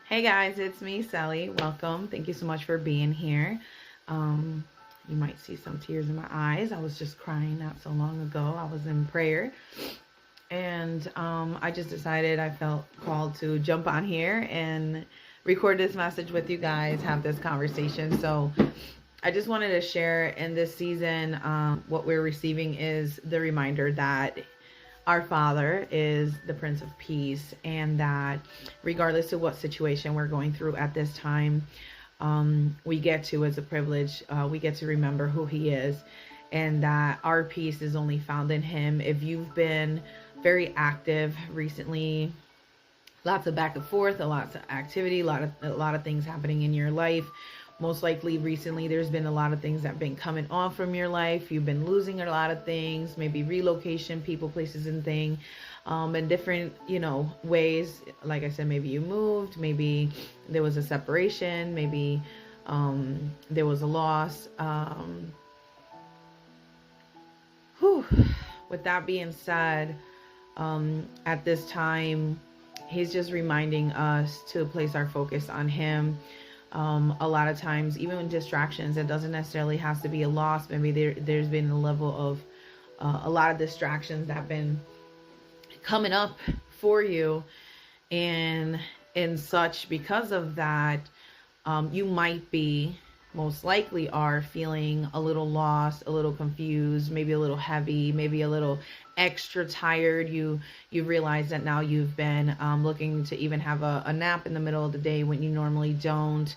Hey guys, it's me, Sally. Welcome. Thank you so much for being here. You might see some tears in my eyes. I was just crying not so long ago. I was in prayer, and I just decided I felt called to jump on here and record this message with you guys, have this conversation. So I just wanted to share in this season, what we're receiving is the reminder that our Father is the Prince of Peace, and that regardless of what situation we're going through at this time, we get to, as a privilege, we get to remember who He is, and that our peace is only found in Him. If you've been very active recently, lots of back and forth, a lot of activity, a lot of things happening in your life. Most likely recently there's been a lot of things that have been coming off from your life. You've been losing a lot of things, maybe relocation, people, places, and things, in different, ways. Like I said, maybe you moved, maybe there was a separation, maybe there was a loss. With that being said, at this time, He's just reminding us to place our focus on Him. A lot of times, even with distractions, it doesn't necessarily have to be a loss. Maybe there's been a level of a lot of distractions that have been coming up for you, and such. Because of that, you might be, most likely are, feeling a little lost, a little confused, maybe a little heavy, maybe a little extra tired. You realize that now you've been looking to even have a nap in the middle of the day when you normally don't.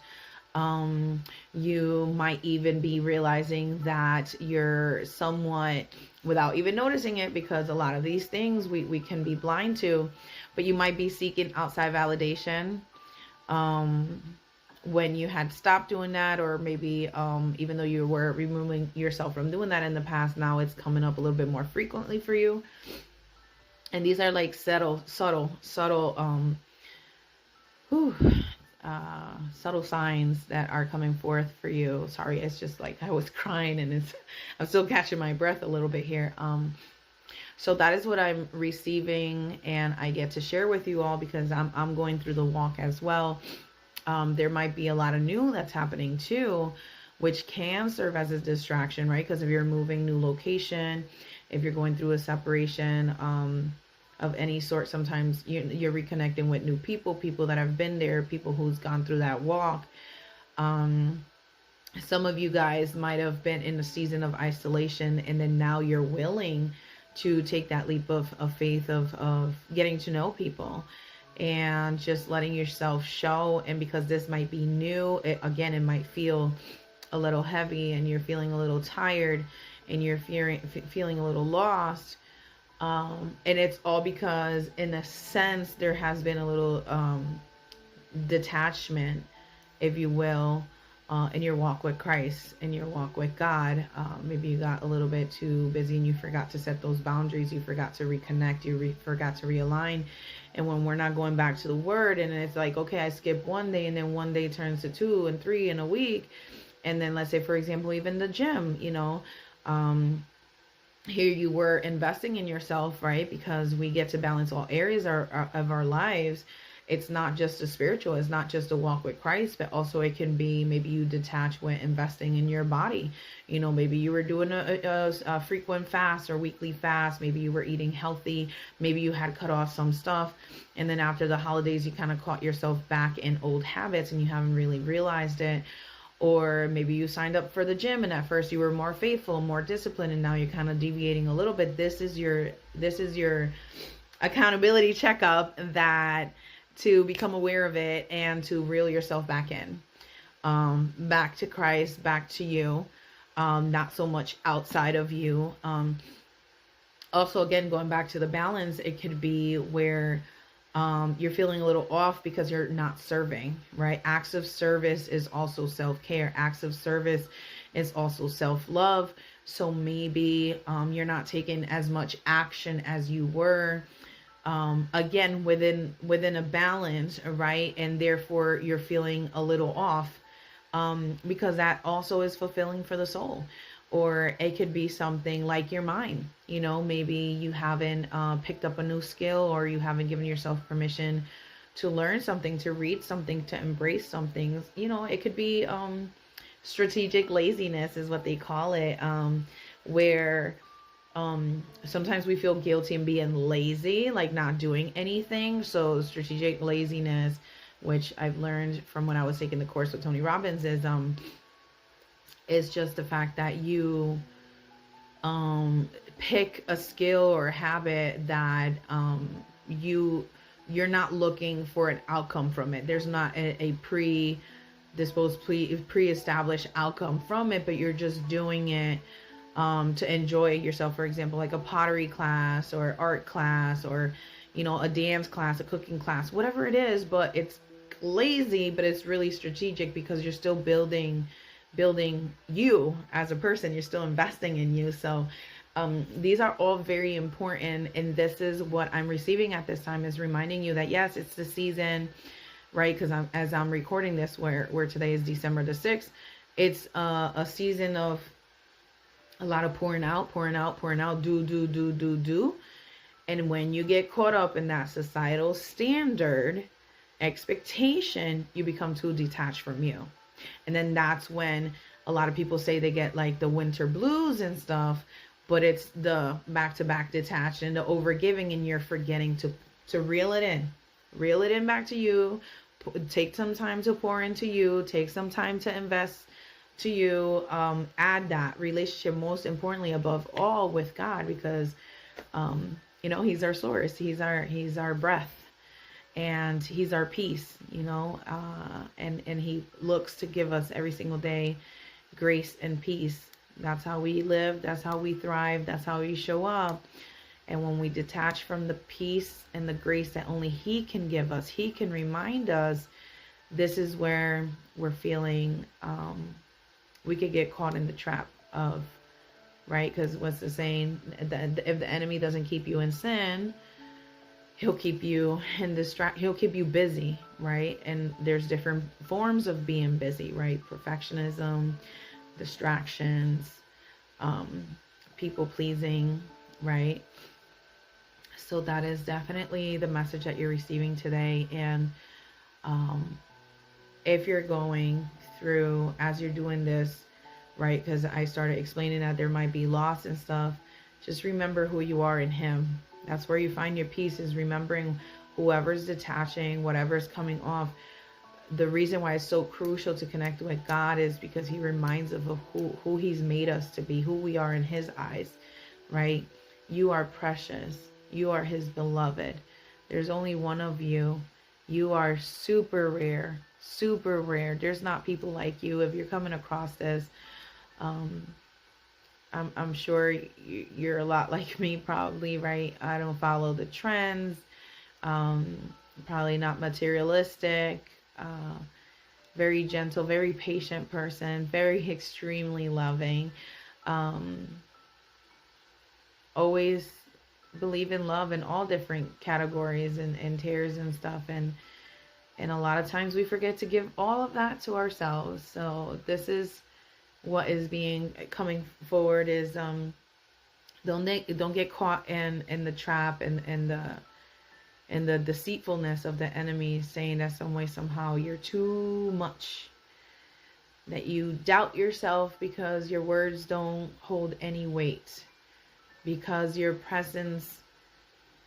You might even be realizing that you're somewhat, without even noticing it, because a lot of these things we can be blind to, but you might be seeking outside validation when you had stopped doing that, or maybe even though you were removing yourself from doing that in the past, now it's coming up a little bit more frequently for you. And these are like subtle subtle signs that are coming forth for you. Sorry, it's just like I was crying, and I'm still catching my breath a little bit here. So that is what I'm receiving, and I get to share with you all because I'm going through the walk as well. There might be a lot of new that's happening too, which can serve as a distraction, right? Because if you're moving, new location, if you're going through a separation of any sort, sometimes you're reconnecting with new people that have been there, people who's gone through that walk. Some of you guys might have been in a season of isolation, and then now you're willing to take that leap of faith of getting to know people and just letting yourself show. And because this might be new, it might feel a little heavy, and you're feeling a little tired, and you're feeling a little lost. And it's all because, in a sense, there has been a little detachment, if you will, in your walk with Christ, in your walk with God. Maybe you got a little bit too busy, and you forgot to set those boundaries. You forgot to reconnect. You forgot to realign. And when we're not going back to the Word, and it's like, okay, I skip one day, and then one day turns to 2 and 3 in a week. And then let's say, for example, even the gym, here you were investing in yourself, right? Because we get to balance all areas of our lives. It's not just a spiritual, it's not just a walk with Christ, but also it can be, maybe you detach when investing in your body. Maybe you were doing a frequent fast or weekly fast. Maybe you were eating healthy. Maybe you had cut off some stuff. And then after the holidays, you kind of caught yourself back in old habits, and you haven't really realized it. Or maybe you signed up for the gym, and at first you were more faithful, more disciplined, and now you're kind of deviating a little bit. This is your accountability checkup, that to become aware of it and to reel yourself back in, back to Christ, back to you, not so much outside of you. Also, again, going back to the balance, it could be where you're feeling a little off because you're not serving, right? Acts of service is also self-care. Acts of service is also self-love. So maybe you're not taking as much action as you were. Again, within a balance, right? And therefore you're feeling a little off, because that also is fulfilling for the soul. Or it could be something like your mind. Maybe you haven't picked up a new skill, or you haven't given yourself permission to learn something, to read something, to embrace something. You know, it could be strategic laziness is what they call it, where sometimes we feel guilty in being lazy, like not doing anything. So strategic laziness, which I've learned from when I was taking the course with Tony Robbins, is just the fact that you pick a skill or a habit that you're not looking for an outcome from it. There's not a pre-established outcome from it, but you're just doing it to enjoy yourself. For example, like a pottery class or art class, or you know, a dance class, a cooking class, whatever it is. But it's lazy, but it's really strategic because you're still building you as a person. You're still investing in you. So these are all very important, and this is what I'm receiving at this time, is reminding you that yes, it's the season, right? Because as I'm recording this, where today is December the 6th, it's a season of a lot of pouring out, do. And when you get caught up in that societal standard expectation, you become too detached from you. And then that's when a lot of people say they get like the winter blues and stuff, but it's the back-to-back detached and the overgiving, and you're forgetting to reel it in back to you. Take some time to pour into you, take some time to invest to you, add that relationship, most importantly above all, with God, because you know, he's our source, he's our breath, and he's our peace, you know, and he looks to give us every single day grace and peace. That's how we live, that's how we thrive, that's how we show up. And when we detach from the peace and the grace that only he can give us, he can remind us, this is where we're feeling we could get caught in the trap of, right? Because what's the saying? If the enemy doesn't keep you in sin, he'll keep you he'll keep you busy, right? And there's different forms of being busy, right? Perfectionism, distractions, people pleasing, right? So that is definitely the message that you're receiving today. And if you're going through, as you're doing this, right, because I started explaining that there might be loss and stuff, just remember who you are in him. That's where you find your peace, is remembering whoever's detaching, whatever's coming off. The reason why it's so crucial to connect with God is because he reminds us of who he's made us to be, who we are in his eyes, right? You are precious. You are his beloved. There's only one of you. You are super rare, super rare. There's not people like you. If you're coming across this, I'm sure you're a lot like me, probably, right? I don't follow the trends. Probably not materialistic. Very gentle, very patient person, very extremely loving. Always believe in love in all different categories and tiers and stuff. And a lot of times we forget to give all of that to ourselves. So this is what is coming forward, is don't get caught in the trap and the deceitfulness of the enemy, saying that some way, somehow you're too much, that you doubt yourself because your words don't hold any weight, because your presence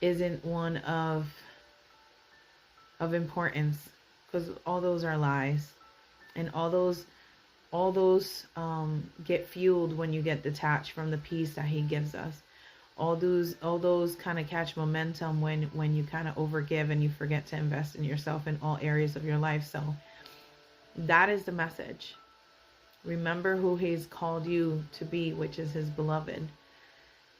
isn't one of importance, because all those are lies, and all those get fueled when you get detached from the peace that he gives us. All those kind of catch momentum when you kind of overgive and you forget to invest in yourself in all areas of your life. So that is the message. Remember who he's called you to be, which is his beloved.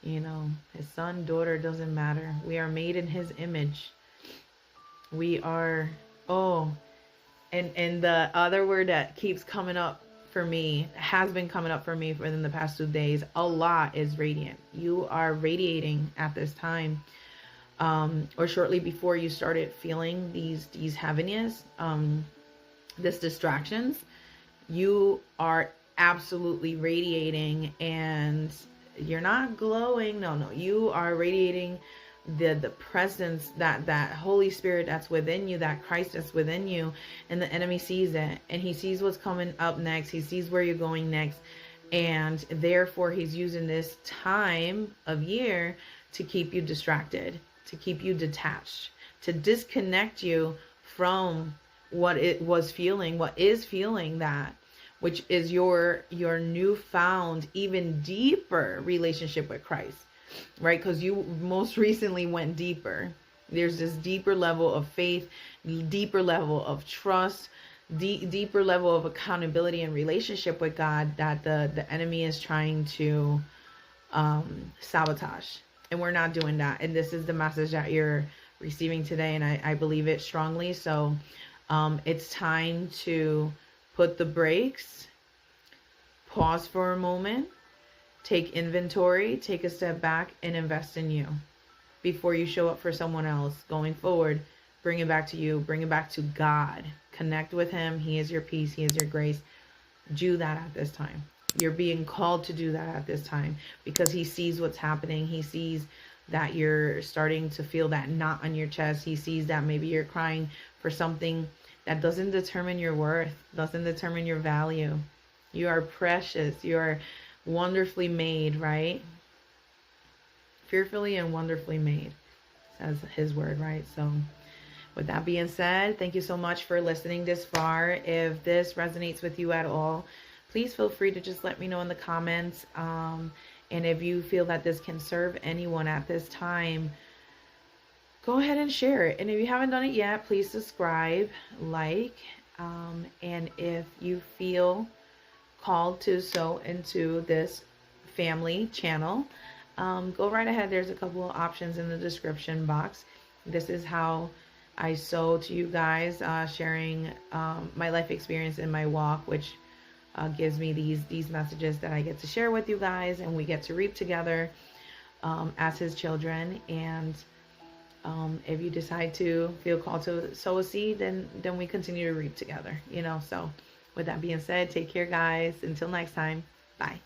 You know, his son, daughter, doesn't matter. We are made in his image. We are, and the other word that keeps coming up for me, has been coming up for me within the past 2 days a lot, is radiant. You are radiating at this time, or shortly before you started feeling these heaviness, this distractions. You are absolutely radiating, and you're not glowing. No, you are radiating the presence, that Holy Spirit that's within you, that Christ that's within you, and the enemy sees it, and he sees what's coming up next, he sees where you're going next, and therefore he's using this time of year to keep you distracted, to keep you detached, to disconnect you from what it was feeling, what is feeling that, which is your newfound, even deeper relationship with Christ, right? Because you most recently went deeper. There's this deeper level of faith, deeper level of trust, deeper level of accountability and relationship with God that the enemy is trying to sabotage. And we're not doing that. And this is the message that you're receiving today, and I believe it strongly. So it's time to put the brakes, pause for a moment, take inventory, take a step back, and invest in you before you show up for someone else. Going forward, bring it back to you, bring it back to God. Connect with him. He is your peace. He is your grace. Do that at this time. You're being called to do that at this time because he sees what's happening. He sees that you're starting to feel that knot on your chest. He sees that maybe you're crying for something that doesn't determine your worth, doesn't determine your value. You are precious. You are wonderfully made, right? Fearfully and wonderfully made, says his word, right? So with that being said, thank you so much for listening this far. If this resonates with you at all, please feel free to just let me know in the comments. And if you feel that this can serve anyone at this time, go ahead and share it. And if you haven't done it yet, please subscribe, like, and if you feel called to sow into this family channel, go right ahead. There's a couple of options in the description box. This is how I sow to you guys, sharing my life experience in my walk, which gives me these messages that I get to share with you guys, and we get to reap together as his children. And if you decide to feel called to sow a seed, then we continue to reap together, you know. So with that being said, take care, guys. Until next time, bye.